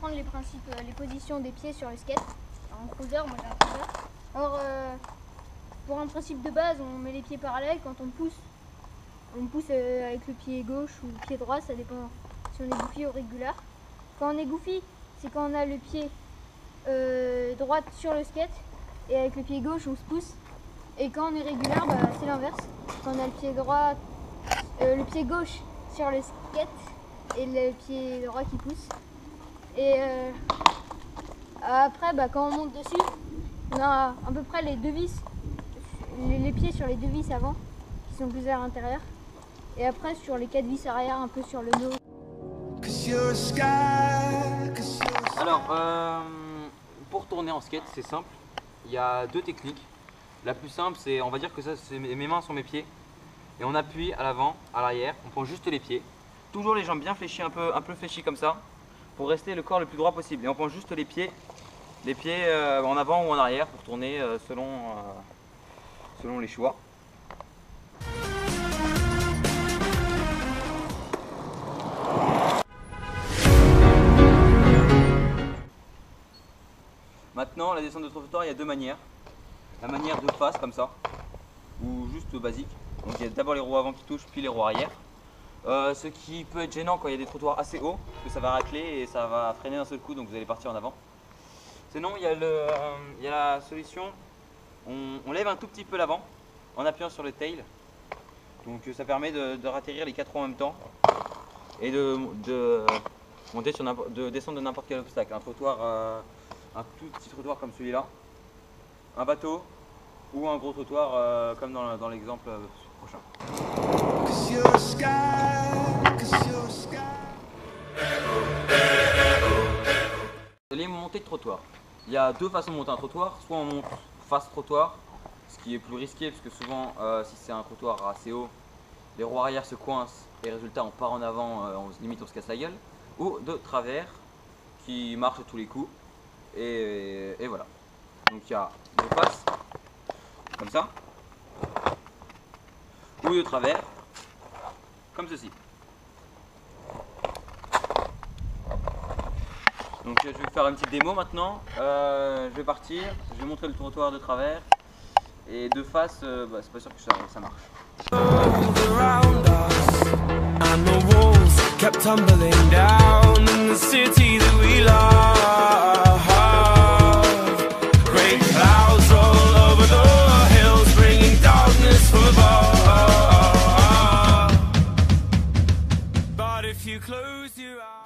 apprendre les principes, les positions des pieds sur le skate. En cruiser, moi j'ai un cruiser. Alors, pour un principe de base, on met les pieds parallèles. Quand on pousse avec le pied gauche ou le pied droit, ça dépend si on est goofy ou régulier. Quand on est goofy, c'est quand on a le pied droit sur le skate et avec le pied gauche on se pousse. Et quand on est régulier, c'est l'inverse. Quand on a le pied droit, le pied gauche sur le skate et le pied droit qui pousse. Et après, quand on monte dessus, on a à peu près les deux vis, les pieds sur les deux vis avant qui sont plus à l'intérieur. Et après sur les quatre vis arrière, un peu sur le dos. Alors, pour tourner en skate, c'est simple. Il y a deux techniques. La plus simple, c'est, on va dire que ça, mes mains sont mes pieds. Et on appuie à l'avant, à l'arrière, on prend juste les pieds. Toujours les jambes bien fléchies, un peu fléchies comme ça, pour rester le corps le plus droit possible. Et on prend juste les pieds en avant ou en arrière pour tourner selon les choix. Maintenant, la descente de trottoir, il y a deux manières. La manière de face, comme ça, ou juste basique. Donc il y a d'abord les roues avant qui touchent, puis les roues arrière. Ce qui peut être gênant quand il y a des trottoirs assez hauts, parce que ça va racler et ça va freiner d'un seul coup, donc vous allez partir en avant. Sinon, il y a la solution, on lève un tout petit peu l'avant, en appuyant sur le tail. Donc ça permet de ratterrir les quatre roues en même temps, et de descendre de n'importe quel obstacle. Un trottoir, un tout petit trottoir comme celui-là, un bateau ou un gros trottoir comme dans l'exemple prochain. Les montées de trottoir. Il y a deux façons de monter un trottoir. Soit on monte face trottoir, ce qui est plus risqué parce que souvent si c'est un trottoir assez haut, les roues arrière se coincent et résultat on part en avant, limite on se casse la gueule. Ou de travers qui marche à tous les coups et voilà. Donc il y a de face comme ça ou de travers comme ceci. Donc je vais faire une petite démo maintenant. Je vais partir, je vais montrer le trottoir de travers et de face, c'est pas sûr que ça marche. If you close your eyes